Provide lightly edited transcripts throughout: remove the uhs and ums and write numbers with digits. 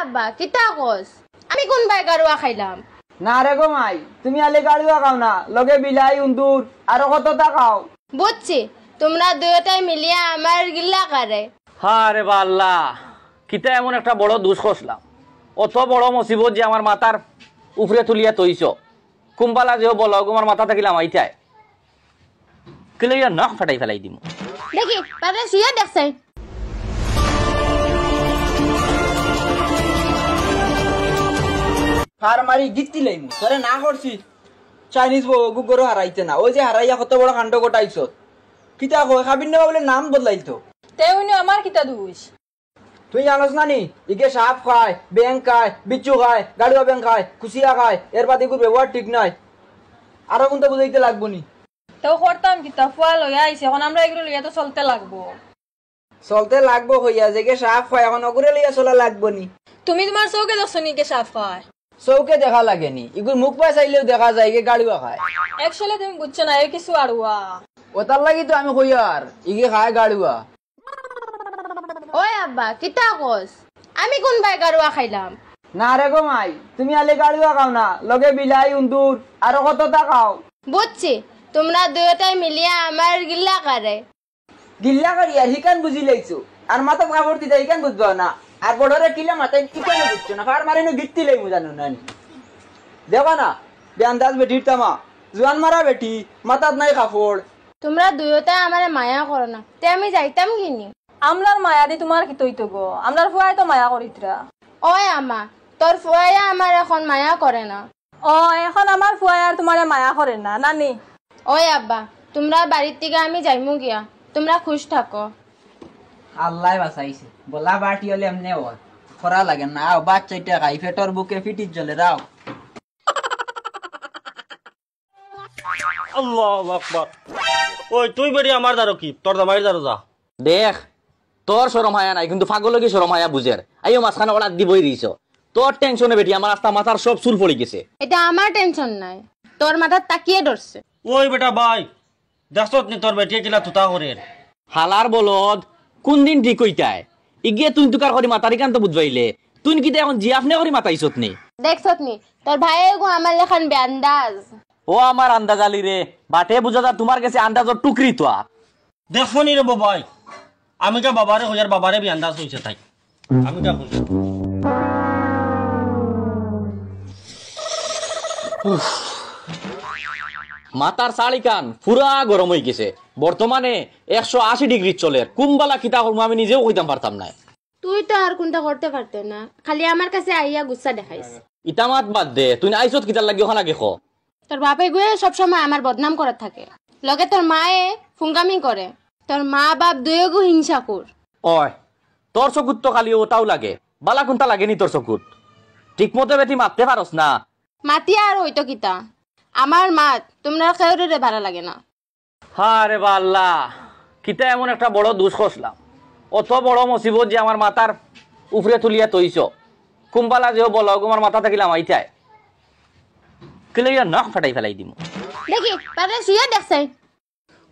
আব্বা কিতা কস আমি কোন বাই গাড়ুয়া খাইলাম না রে গো মাই তুমি আলে গাড়ুয়া খাও না লগে বিলাই উন্দুর আরো কতটা খাও বুঝছি তোমরা দুইটাই মিলিয়া আমার গিল্লা করে হ্যাঁ রে বাল্লা কিতা এমন একটা বড় দুষ করলাম অত বড় মুসিবত যে আমার মাথার উপরে তুলিয়া তৈছ কুম্বালা যে বলো আমার মাথা থাকিলাম আইতায় কিলে ইয়া নখ ফাটাই ফেলাই দিম দেখি তাতে শুয়ে দেখছেন ফার মারি গিত্তি লাইমু তোরে না করছি চাইনিজ গুগরও হারাইতে না ওই যে হারাইয়া কত বড় কাণ্ড ঘটাইছ কিতা কয় খাবিন না বলে নাম বদলাইতো তেউনি আমার কিতা দুষ তুই জানোস না নি ইকে সাপ খায় ব্যাং খায় বিচ্ছু খায় গাড়ুয়া ব্যাং খায় কুচিয়া খায় এর বাদে এগুলো ব্যবহার ঠিক নাই আরো কোনটা বুঝাইতে লাগবো নি তেও করতাম কিতা ফুয়া লইয়া আইছে এখন আমরা এগুলো লইয়া তো চলতে লাগবো চলতে লাগবো হইয়া যে কে সাপ খায় এখন অগুরে লইয়া চলা লাগবো নি তুমি তোমার চৌকে দেখছো নি কে সাফ খায় চৌকে দেখা লাগে নি ইগুর মুখ পাই চাইলেও দেখা যায় কে গাড়ুয়া খায় একচুয়ালি তুমি বুঝছো না এ কিছু আড়ুয়া ওটার লাগি তো আমি কইয়ার ইগে খায় গাড়ুয়া ওই আব্বা কিতা কস আমি কোন বাই গাড়ুয়া খাইলাম না রে গো মাই তুমি আলে গাড়ুয়া খাও না লগে বিলাই উন্দুর আরো কতটা খাও বুঝছি তোমরা দুইটাই মিলিয়া আমার গিল্লা করে গিল্লা করি আর হিকান বুঝি লাইছো আর মাথা কাপড় দিতে হিকান বুঝবা না আর বড়রে কিলা মাথায় ইকানে বুঝছো না ফার মারিনো গিত্তি লাইমু জানো না দেখো না বেআন্দাজ বেটির তামা জোয়ান মারা বেটি মাথাত নাই কাপড় তোমরা দুইটাই আমারে মায়া করো না তে আমি যাইতাম কিনি আমলার মায়া দি তোমার কি তৈতো গো আমলার ফুয়াই তো মায়া করিতরা ওই আমা তোর ফুয়াইয়া আমার এখন মায়া করে না ও এখন আমার ফুয়াই আর তোমার মায়া করে না নানি ওই আব্বা তোমরা বাড়ির থেকে আমি যাইমু গিয়া তোমরা খুশ থাকো আল্লাহ বাঁচাইছে বলা বাটি হলে এমনি হয় খরা লাগে না আও বাচ্চাটা খাই ফেটর বুকে ফিটির জ্বলে রাও আল্লাহু আকবার ওই তুই বেরি আমার দারো কি তোর দামাইর দারো যা দেখ তোর শরম হায়া নাই কিন্তু ফাগল কি শরম হায়া বুঝের আইও মাঝখানে ওরা দিবই দিছ তোর টেনশনে বেটি আমার রাস্তা মাথার সব চুল পড়ে গেছে এটা আমার টেনশন নাই তোর মাথা তাকিয়ে ধরছে ওই বেটা ভাই দেখছত নি তোর বেটিয়ে কিলা তুতা করে হালার বলদ কোন দিন ঠিক হইতায় ইগে তুই তুকার করি মাতারি কান তো বুঝবাইলে তুই কি এখন জিয়াফনে করি মাতাইছত নি দেখছত নি তোর ভাইয়ে গো আমার লেখান বেআন্দাজ ও আমার আন্দাজ আলি রে বাটে বুঝা তোমার কাছে আন্দাজর টুকরি তো দেখো নি রে বাবাই আমি কা বাবারে হইয়ার বাবারে বি আন্দাজ হইছে তাই আমি কা কইছি মাতার শাড়ি কান পুরা গরম হয়ে গেছে বর্তমানে 180 ডিগ্রি চলে কুম্বালা কিতা করবো আমি নিজেও কইতাম পারতাম না তুই তো আর কোনটা করতে পারতে না খালি আমার কাছে আইয়া গুচ্ছা দেখাইস ইতামাত বাদ দে তুই আইছত কিতার লাগি ওখানে গেখো তোর বাপে গুয়ে সবসময় আমার বদনাম করার থাকে লগে তোর মায়ে ফুঙ্গামি করে তোর মা বাপ দুয়ে গো হিংসা কর ওই তোর চকুত তো খালি ওটাও লাগে বালা কোনটা লাগেনি তোর চকুত ঠিক মতো বেটি মারতে পারস না মাতিয়া আর হইতো কিতা আমার মাত তোমরা কেউরে ভালো লাগে না হ্যাঁ রে বাল্লা কিতা এমন একটা বড় দুষ করলাম অত বড় মুসিবত যে আমার মাথার উপরে তুলিয়া তৈছ কুম্বালা যে বলো আমার মাথা থাকিলাম আইতায় কিলে ইয়া নখ ফাটাই ফেলাই দিম দেখি তাতে শুয়ে দেখছেন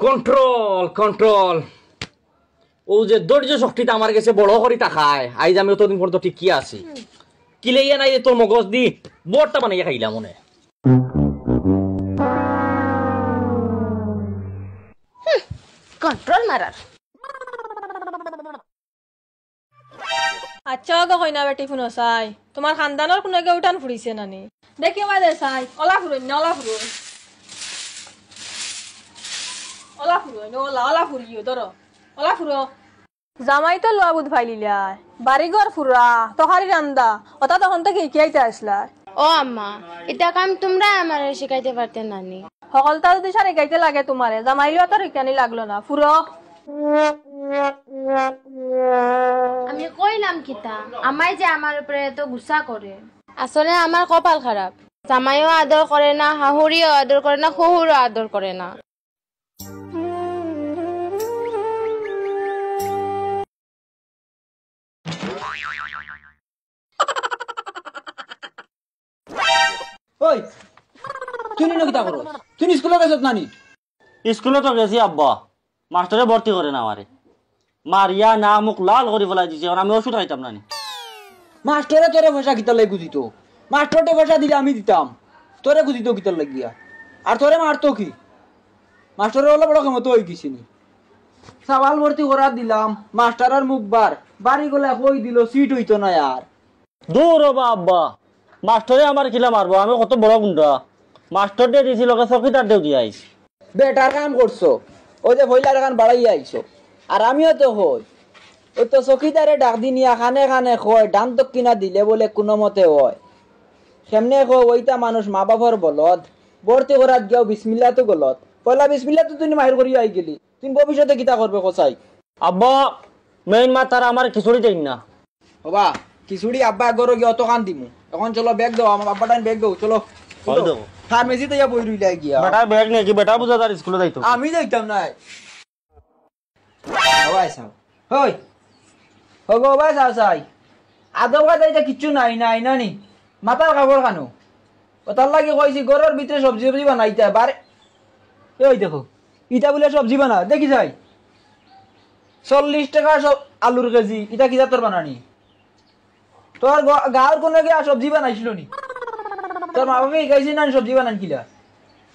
কন্ট্রোল কন্ট্রোল ও যে ধৈর্য শক্তিটা আমার কাছে বড় করে তাকায় আইজ আমি অতদিন পর্যন্ত ঠিক কি আছি কিলে ইয়া নাই তোর মগজ দি বড়টা বানাইয়া খাইলাম মনে কন্ট্রোল মারার আচ্ছা গো কইনা বেটি শুনো চাই তোমার খানদানোর কোনো গে উঠান ফুরিছে নানি দেখি মাদে চাই ওলা ফুরুন না ওলা ফুরুন ওলা ফুরুন ওলা ফুরিও ধরো ওলা ফুরো জামাই তো লোয়া বুধ ভাইলিলা বাড়িঘর ফুরা তহারি রান্দা ওটা তখন থেকে ইকিয়াইতে আসলা ও আম্মা এটা কাম তোমরা আমার শিখাইতে পারতে নানি সকলটা যদি সারে গাইতে লাগে তোমারে জামাইলিও তো রিকানি লাগলো না ফুরো আমি কইলাম কিতা আমাই যে আমার উপরে এত গুসা করে আসলে আমার কপাল খারাপ জামাইও আদর করে না হাহুরিও আদর করে না শহুরও আদর করে না ওই তুই নিনো কিতা করো তুই স্কুলে গেছত নানি স্কুলে তো গেছি আব্বা মাস্টারে ভর্তি করে না আমারে মারিয়া না মুখ লাল করে ফেলাই দিছে আর আমি ওষুধ খাইতাম নানি মাস্টরে তোরে পয়সা কিতার লাগি গুজিত মাস্টরটে পয়সা দিলে আমি দিতাম তোরে গুজিত কিতার লাগিয়া আর তোরে মারতো কি মাস্টরের হলে বড় ক্ষমতা হয়ে গেছিনি সওয়াল ভর্তি করা দিলাম মাস্টারের মুখ বাড়ি গলা কই দিল সিট হইতো না আর দূর হবা আব্বা মাস্টরে আমার কিলা মারবো আমি কত বড় গুন্ডা মাস্টার দিয়ে দিয়েছিল চকিদার দেও দিয়ে আইস বেটার কাম করছো ওই যে ভইলার কান বাড়াই আইছো আর আমিও তো হই ওই তো চকিদারে ডাক দি নিয়া খানে খানে কয় ডান তো কিনা দিলে বলে কোনো মতে হয় সেমনে কয় ওইটা মানুষ মা বাবার বলদ ভর্তি করাত গিয়াও বিসমিল্লা তো গলত পয়লা বিসমিল্লা তো তুমি মাহির করিয়া আই গেলি তুমি ভবিষ্যতে কিতা করবে কসাই আব্বা মেইন মাতার আমার খিচুড়ি দেই না বাবা খিচুড়ি আব্বা আগর গিয়ে অত কান দিমু এখন চলো ব্যাগ দাও আমার আব্বা টাইম ব্যাগ দাও চলো ফার্মেসিতে ইয়া বই রইলা গিয়া বেটা ব্যাগ নাকি বেটা বুঝাদার স্কুলে যাইতো আমি যাইতাম না বাবাই সাও হই হগো বাবাই সাও সাই আদৌ যাইতা কিচ্ছু নাই নাই নানি মাথার খাবার খানো ওটার লাগে কইছি ঘরের ভিতরে সবজি সবজি বানাইতে বারে ওই দেখো ইটা বলে সবজি বানা দেখি যাই 40 টাকা সব আলুর কেজি ইটা কিটা তোর বানানি তোর গাঁর কোনো গিয়া সবজি বানাইছিল নি তোর মা বাবা শিখাইছি না সবজি বানান কিলা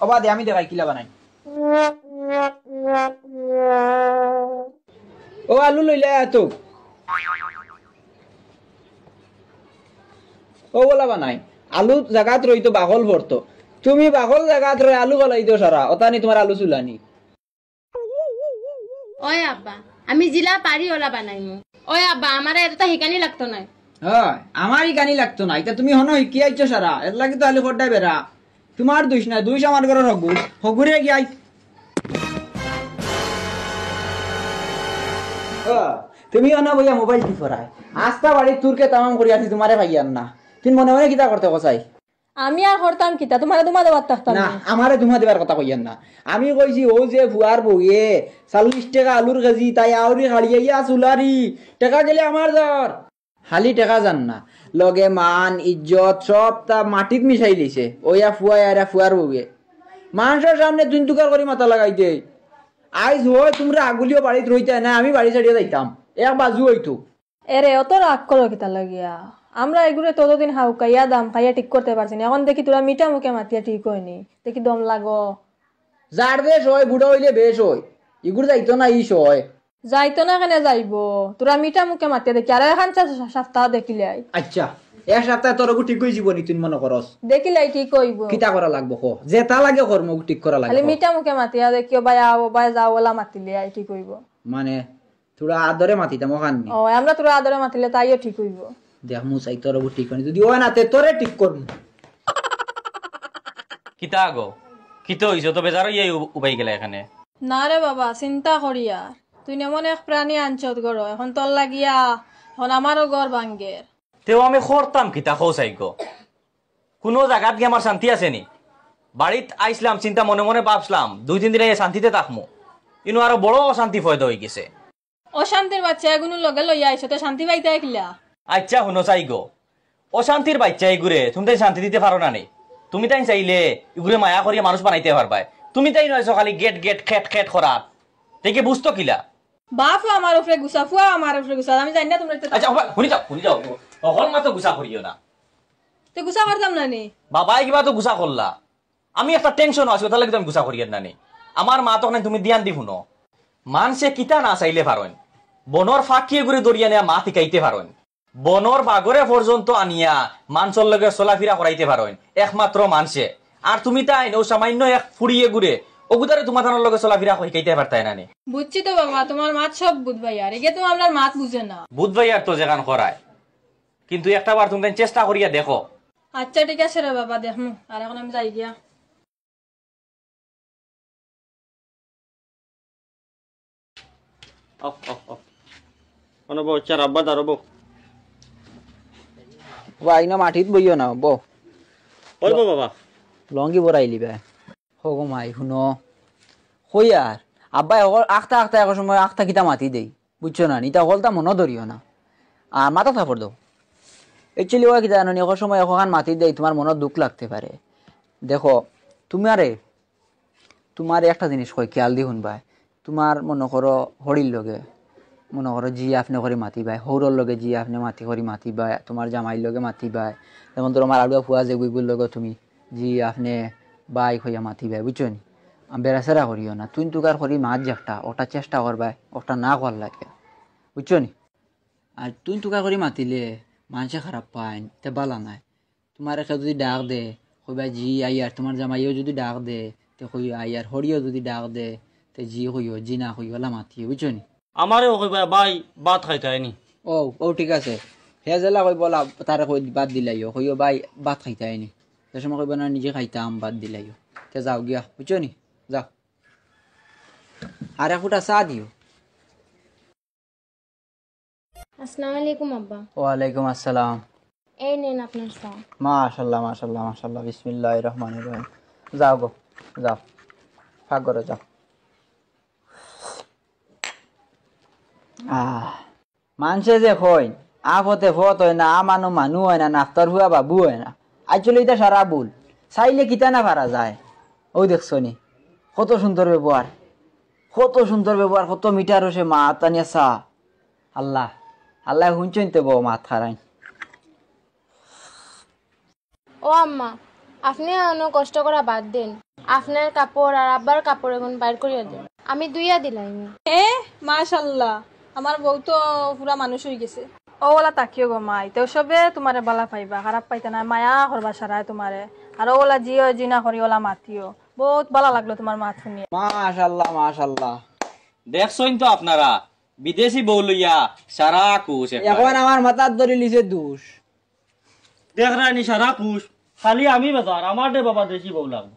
অবা দে আমি দেখাই কিলা বানাই ও আলু লইলে এত ও বলা বানাই আলু জায়গাত রইতো বাগল ভরতো তুমি বাগল জায়গাত রই আলু গলাই দিও সারা ওতানি তোমার আলু চুলানি ওই আব্বা আমি জিলা পারি ওলা বানাইমু ওই আব্বা আমার এটা হিকানি লাগতো না হয় আমারই গানি লাগতো না এটা তুমি হনো কি আইছো সারা এর লাগে তো আলু খড্ডাই বেড়া তোমার দোষ না দোষ আমার ঘরের হগুরে গিয়াই তুমি অনা বইয়া মোবাইল কি করায় আস্তা বাড়ি তুরকে তামাম করি আসি তোমারে ভাইয়ার না তুমি মনে মনে কিতা করতে কসাই আমি আর হরতাম কিতা তোমারে তোমার দেবার থাকতাম না আমারে তোমার দেবার কথা কইয়ান না আমি কইছি ও যে ফুয়ার বউয়ে 40 টাকা আলুর কেজি তাই আউরি হাড়িয়া চুলারি টাকা গেলে আমার দর খালি টাকা জান না লগে মান ইজ্জত সব তা মাটিত মিশাই লিছে ওয়া ফুয়া আর ফুয়ার বউয়ে মানুষের সামনে তুই তুকার করে মাথা লাগাই দে আইজ হয় তোমরা আগুলিও বাড়িতে রইতে না আমি বাড়ি ছাড়িয়ে যাইতাম এক বাজু হইতো এরে অত রাগ করো কিতা লাগিয়া আমরা এগুলো ততদিন হাউকাইয়া দাম খাইয়া ঠিক করতে পারছি না এখন দেখি তোরা মিঠা মুখে মাতিয়া ঠিক হয়নি দেখি দম লাগো যার বেশ হয় বুড়া হইলে বেশ হয় এগুলো যাইতো না ইস হয় যাইতো না কেন যাইব তোরা মিঠা মুখে মাতিয়া দেখি আর এখন সপ্তাহ দেখিলাই আচ্ছা এক সপ্তাহে তোর ঠিক হয়ে যাবনি তুই মনে করস দেখিলাই ঠিক হইব কিতা করা লাগবো কো যেটা লাগে কর্ম ঠিক করা খালি লাগবে মিঠা মুখে মাতিয়া দেখিও বাই আও বাই যাও ওলা মাতিলে আই ঠিক হইব মানে তোরা আদরে মাতিতাম ওখানে ও আমরা তোরা আদরে মাতিলে তাইও ঠিক হইব দেখ মু চাই তোর ঠিক হয়নি যদি ওই না তে তোরে ঠিক করব কিতা আগো কিতো হইছো তো বেজার ইয়ে উবাই গেলে এখানে না রে বাবা চিন্তা করি আর তুই এমন এক প্রাণী আনছত গড় এখন তোর লাগিয়া এখন আমারও ঘর ভাঙ্গের তেও আমি করতাম কিতা খোসাই গো কোনো জায়গাত গিয়ে আমার শান্তি আছে নি বাড়িত আইসলাম চিন্তা মনে মনে ভাবছিলাম 2-3 দিন শান্তিতে থাকমু কিন্তু আরো বড় অশান্তি ফয়দা হয়ে গেছে অশান্তির বাচ্চা এগুলো লগে লইয়া আইছো তো শান্তি পাইতে কিলা আচ্ছা শুনো চাই গো অশান্তির বাচ্চা এগুরে তুমি তাই শান্তি দিতে পারো না নি তুমি তাই চাইলে এগুরে মায়া করিয়া মানুষ বানাইতে পারবাই তুমি তাই নয়ছো খালি গেট গেট খেট খেট করার দেখে বুঝতো কিলা বাপু আমার উপরে গুছা ফুয়া আমার উপরে গুছা আমি জানি না তোমরা আচ্ছা শুনি যাও অকল মাত্র গুছা করিও না তো গুছা করতাম না নি বাবাই কিবা তো গুছা করলা আমি একটা টেনশন আছে তাহলে তুমি গুছা করিয়ে না নি আমার মা তখন তুমি ধ্যান দি শুনো মানুষে কিতা না চাইলে পারেন বনর ফাঁকিয়ে ঘুরে দরিয়া নেয়া মা শিকাইতে পারেন বনর বাগরে পর্যন্ত আনিয়া মানুষের লগে চলাফেরা করাইতে পারেন একমাত্র মানুষে আর তুমি তাই ও সামান্য এক ফুরিয়ে ঘুরে ওগুদারে তোমার ধানের লগে চলাফেরা শিকাইতে পারতাই না নি বুঝছি তো বাবা তোমার মাত সব বুঝবাই আর এগে তো আমরা মাত বুঝে না বুধবাই আর তো যেখান করায় কিন্তু একটা বার তুমি চেষ্টা করিয়া দেখো আচ্ছা ঠিক আছে রে বাবা দেখমু আর এখন আমি যাই গিয়া আব্বা দাঁড়াবো ভাই না মাটিত বইও না বো বলবো বাবা লঙ্গি বড়াইলি বে হগো মাই শুনো হই আর আব্বাই আখতা আখতা এক সময় আখতা কিতা মাতি দেই বুঝছো না নিতা হলতা মনে ধরিও না আর মাথা থাপড় দাও একচুয়ালি ওই কিতা জানো এক সময় এখন মাতি দেই তোমার মনে দুঃখ লাগতে পারে দেখো তোমার একটা জিনিস কই খেয়াল দি শুনবাই তোমার মনে করো হরির লগে মনে করো জি আপনি করে মাতিবাই, সৌরর লগে জি আপনি মাতি করে মাতিবাই, তোমার জামাইর লগে মাতিবাই, যেমন তোমার আলুয়া ফুয়া যে গুইগুর লগে তুমি জি আপনি বাই হইয়া মাতিবাই, বুঝছো নি? বেড়াচেরা করিও না, তুই তুকার করি মাছ একটা ওটা চেষ্টা করবাই, ওটা না কর লাগে, বুঝছো নি? আর তুই তুকার করি মাতিলে মানুষে খারাপ পায়, তে বালা নাই। তোমার একটা যদি ডাক দে কইবা জি আইয়ার, তোমার জামাইও যদি ডাক দে তে কই আইয়ার, হরিও যদি ডাক দে তে জি কইও, জি না কইও লা মাতিও, বুঝছো নি? আমারও কইবা বাই ভাত খাইতাইনি। ও ও ঠিক আছে, হে জেলা কই বলা তারা কই বাদ দিলাইও, কইও বাই ভাত খাইতে আইনি, সে সময় কইবা না নিজে খাইতাম বাদ দিলাইও, তে যাও গিয়া, বুঝছো নি? যাও আর এক ফুটা চা দিও। আসসালামু আলাইকুম আব্বা। ওয়ালাইকুম আসসালাম। এই নেন আপনার চা। মাশাল্লাহ মাশাল্লাহ মাশাল্লাহ, বিসমিল্লাহির রহমানির রহিম। যাও গো যাও, ফাঁক করে যাও। মানুষে যে কই আপতে ফত হয় না, আমানো মানু হয় না, নাফতার হুয়া বাবু হয় না, আসলে এটা সারা ভুল। চাইলে কিতা না পারা যায়। ও দেখছো নি কত সুন্দর ব্যবহার, কত সুন্দর ব্যবহার, কত মিটার সে মা তানিয়া চা। আল্লাহ আল্লাহ শুনছেন তো বউ মাত খারাই। ও আম্মা, আপনি অন্য কষ্ট করা বাদ দেন, আপনার কাপড় আর আব্বার কাপড় এখন বাইর করিয়া দেন, আমি দুইয়া দিলাম। মাশাল্লাহ, আমার বউ তো পুরা মানুষ হয়ে গেছে। ও ওলা তাকিও গো মাই, তো সবে তোমারে বালা পাইবা, খারাপ পাইতে না, মায়া করবা সারায় তোমারে। আর ওলা জিও জিনা করি ওলা মাতিও, বহুত ভালো লাগলো তোমার মাত শুনিয়ে। মাশাল্লাহ মাশাল্লাহ। দেখছইন তো আপনারা বিদেশি বউ লইয়া সারা কুশ এখন আমার মাথার ধরে লিছে দোষ। দেখ রানি সারা পুষ, খালি আমি বেজার, আমার দে বাবা দেশি বউ লাগবে।